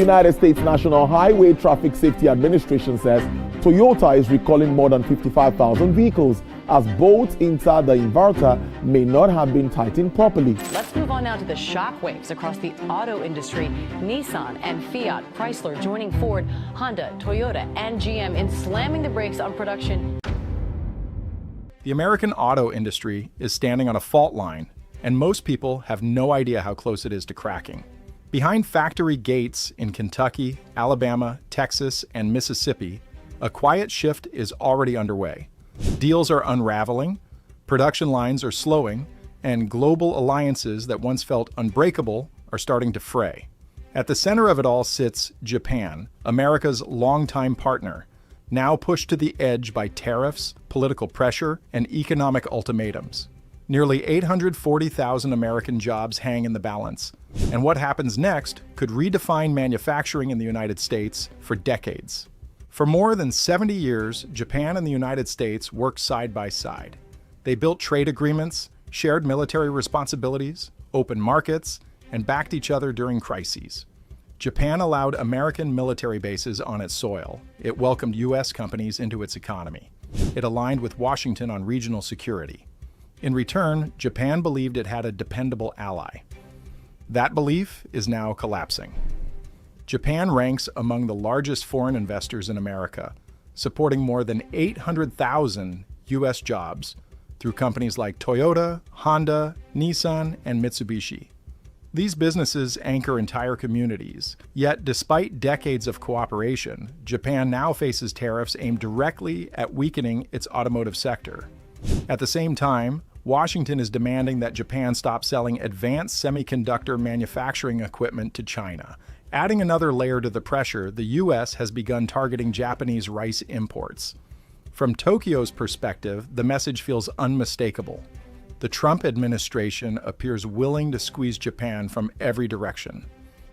United States National Highway Traffic Safety Administration says Toyota is recalling more than 55,000 vehicles as bolts inside the inverter may not have been tightened properly. Let's move on now to the shockwaves across the auto industry. Nissan and Fiat Chrysler joining Ford, Honda, Toyota, and GM in slamming the brakes on production. The American auto industry is standing on a fault line, and most people have no idea how close it is to cracking. Behind factory gates in Kentucky, Alabama, Texas, and Mississippi, a quiet shift is already underway. Deals are unraveling, production lines are slowing, and global alliances that once felt unbreakable are starting to fray. At the center of it all sits Japan, America's longtime partner, now pushed to the edge by tariffs, political pressure, and economic ultimatums. Nearly 840,000 American jobs hang in the balance, and what happens next could redefine manufacturing in the United States for decades. For more than 70 years, Japan and the United States worked side by side. They built trade agreements, shared military responsibilities, open markets, and backed each other during crises. Japan allowed American military bases on its soil. It welcomed U.S. companies into its economy. It aligned with Washington on regional security. In return, Japan believed it had a dependable ally. That belief is now collapsing. Japan ranks among the largest foreign investors in America, supporting more than 800,000 U.S. jobs through companies like Toyota, Honda, Nissan, and Mitsubishi. These businesses anchor entire communities, yet despite decades of cooperation, Japan now faces tariffs aimed directly at weakening its automotive sector. At the same time, Washington is demanding that Japan stop selling advanced semiconductor manufacturing equipment to China. Adding another layer to the pressure, the U.S. has begun targeting Japanese rice imports. From Tokyo's perspective, the message feels unmistakable. The Trump administration appears willing to squeeze Japan from every direction.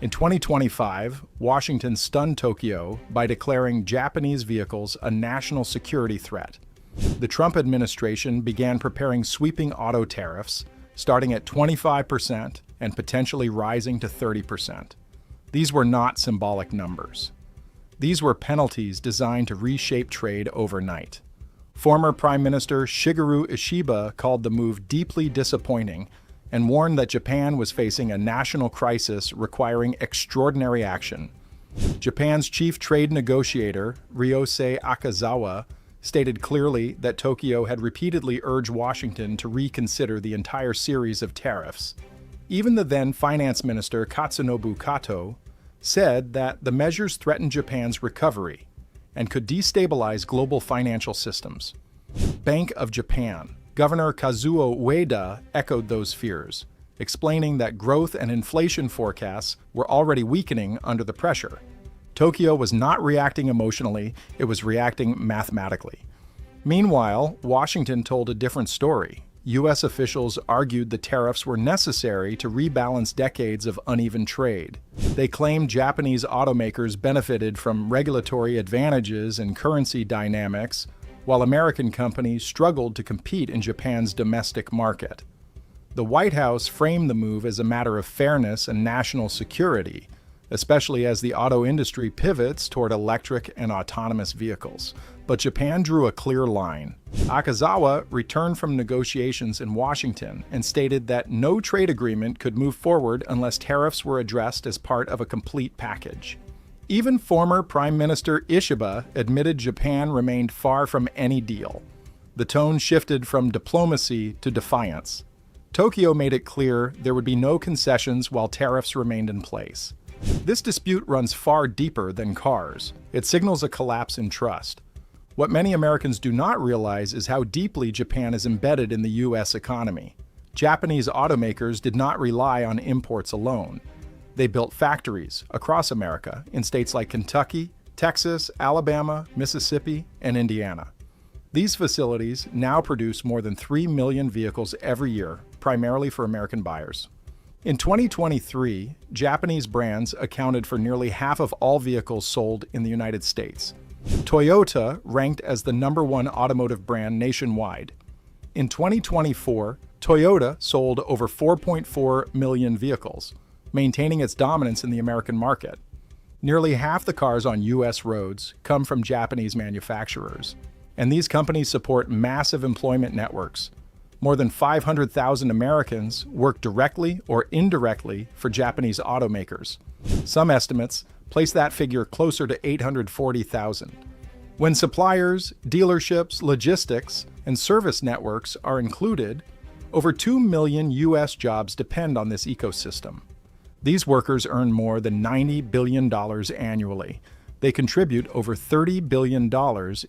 In 2025, Washington stunned Tokyo by declaring Japanese vehicles a national security threat. The Trump administration began preparing sweeping auto tariffs, starting at 25% and potentially rising to 30%. These were not symbolic numbers. These were penalties designed to reshape trade overnight. Former Prime Minister Shigeru Ishiba called the move deeply disappointing and warned that Japan was facing a national crisis requiring extraordinary action. Japan's chief trade negotiator, Ryosei Akazawa, stated clearly that Tokyo had repeatedly urged Washington to reconsider the entire series of tariffs. Even the then finance minister Katsunobu Kato said that the measures threatened Japan's recovery and could destabilize global financial systems. Bank of Japan Governor Kazuo Ueda echoed those fears, explaining that growth and inflation forecasts were already weakening under the pressure. Tokyo was not reacting emotionally, it was reacting mathematically. Meanwhile, Washington told a different story. U.S. officials argued the tariffs were necessary to rebalance decades of uneven trade. They claimed Japanese automakers benefited from regulatory advantages and currency dynamics, while American companies struggled to compete in Japan's domestic market. The White House framed the move as a matter of fairness and national security, especially as the auto industry pivots toward electric and autonomous vehicles. But Japan drew a clear line. Akazawa returned from negotiations in Washington and stated that no trade agreement could move forward unless tariffs were addressed as part of a complete package. Even former Prime Minister Ishiba admitted Japan remained far from any deal. The tone shifted from diplomacy to defiance. Tokyo made it clear there would be no concessions while tariffs remained in place. This dispute runs far deeper than cars. It signals a collapse in trust. What many Americans do not realize is how deeply Japan is embedded in the U.S. economy. Japanese automakers did not rely on imports alone. They built factories across America in states like Kentucky, Texas, Alabama, Mississippi, and Indiana. These facilities now produce more than 3 million vehicles every year, primarily for American buyers. In 2023, Japanese brands accounted for nearly half of all vehicles sold in the United States. Toyota ranked as the #1 automotive brand nationwide. In 2024, Toyota sold over 4.4 million vehicles, maintaining its dominance in the American market. Nearly half the cars on U.S. roads come from Japanese manufacturers, and these companies support massive employment networks. More than 500,000 Americans work directly or indirectly for Japanese automakers. Some estimates place that figure closer to 840,000. When suppliers, dealerships, logistics, and service networks are included, over 2 million U.S. jobs depend on this ecosystem. These workers earn more than $90 billion annually. They contribute over $30 billion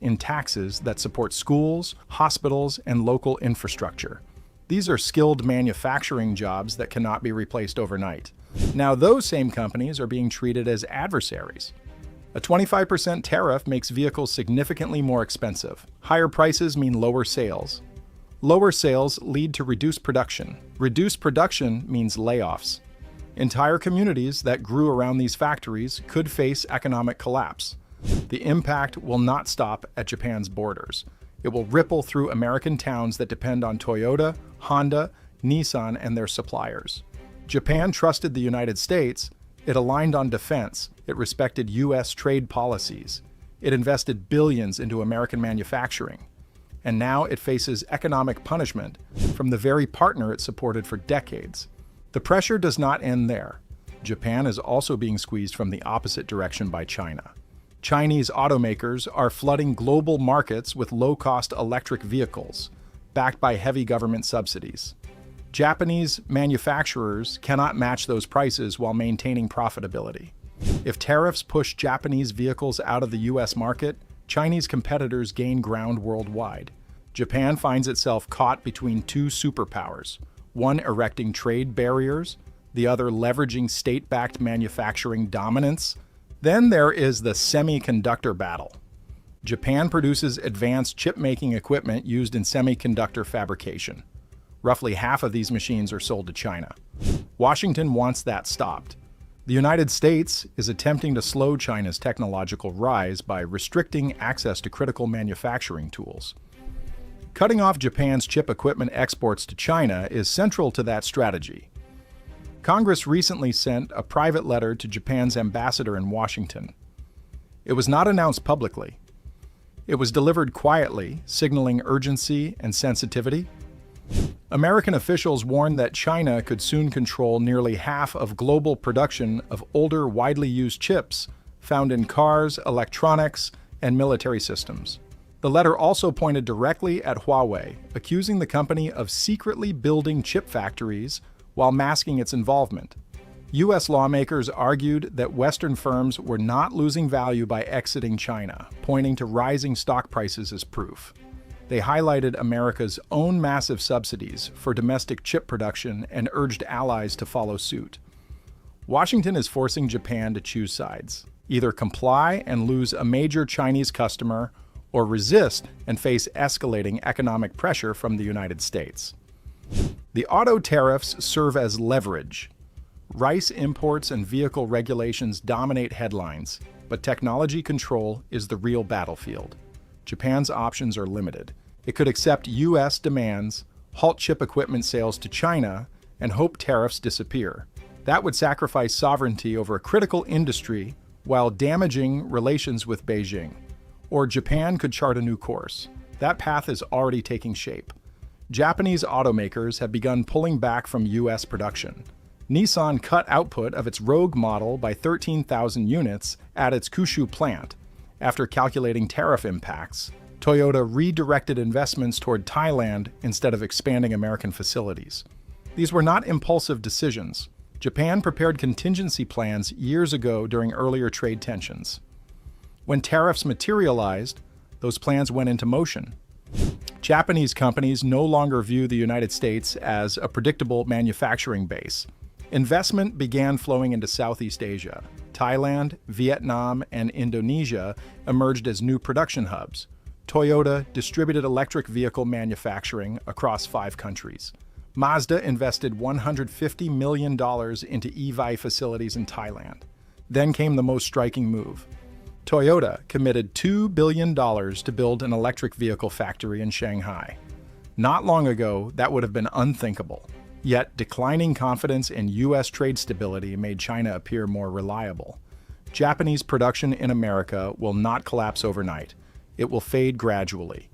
in taxes that support schools, hospitals, and local infrastructure. These are skilled manufacturing jobs that cannot be replaced overnight. Now, those same companies are being treated as adversaries. A 25% tariff makes vehicles significantly more expensive. Higher prices mean lower sales. Lower sales lead to reduced production. Reduced production means layoffs. Entire communities that grew around these factories could face economic collapse. The impact will not stop at Japan's borders. It will ripple through American towns that depend on Toyota, Honda, Nissan, and their suppliers. Japan trusted the United States. It aligned on defense. It respected U.S. trade policies. It invested billions into American manufacturing. And now it faces economic punishment from the very partner it supported for decades. The pressure does not end there. Japan is also being squeezed from the opposite direction by China. Chinese automakers are flooding global markets with low-cost electric vehicles, backed by heavy government subsidies. Japanese manufacturers cannot match those prices while maintaining profitability. If tariffs push Japanese vehicles out of the U.S. market, Chinese competitors gain ground worldwide. Japan finds itself caught between two superpowers, one erecting trade barriers, the other leveraging state-backed manufacturing dominance. Then there is the semiconductor battle. Japan produces advanced chip-making equipment used in semiconductor fabrication. Roughly half of these machines are sold to China. Washington wants that stopped. The United States is attempting to slow China's technological rise by restricting access to critical manufacturing tools. Cutting off Japan's chip equipment exports to China is central to that strategy. Congress recently sent a private letter to Japan's ambassador in Washington. It was not announced publicly. It was delivered quietly, signaling urgency and sensitivity. American officials warned that China could soon control nearly half of global production of older, widely used chips found in cars, electronics, and military systems. The letter also pointed directly at Huawei, accusing the company of secretly building chip factories while masking its involvement. U.S. lawmakers argued that Western firms were not losing value by exiting China, pointing to rising stock prices as proof. They highlighted America's own massive subsidies for domestic chip production and urged allies to follow suit. Washington is forcing Japan to choose sides, either comply and lose a major Chinese customer or resist and face escalating economic pressure from the United States. The auto tariffs serve as leverage. Rice imports and vehicle regulations dominate headlines, but technology control is the real battlefield. Japan's options are limited. It could accept U.S. demands, halt chip equipment sales to China, and hope tariffs disappear. That would sacrifice sovereignty over a critical industry while damaging relations with Beijing. Or Japan could chart a new course. That path is already taking shape. Japanese automakers have begun pulling back from U.S. production. Nissan cut output of its Rogue model by 13,000 units at its Kyushu plant. After calculating tariff impacts, Toyota redirected investments toward Thailand instead of expanding American facilities. These were not impulsive decisions. Japan prepared contingency plans years ago during earlier trade tensions. When tariffs materialized, those plans went into motion. Japanese companies no longer view the United States as a predictable manufacturing base. Investment began flowing into Southeast Asia. Thailand, Vietnam, and Indonesia emerged as new production hubs. Toyota distributed electric vehicle manufacturing across 5 countries. Mazda invested $150 million into EV facilities in Thailand. Then came the most striking move. Toyota committed $2 billion to build an electric vehicle factory in Shanghai. Not long ago, that would have been unthinkable. Yet, declining confidence in U.S. trade stability made China appear more reliable. Japanese production in America will not collapse overnight. It will fade gradually.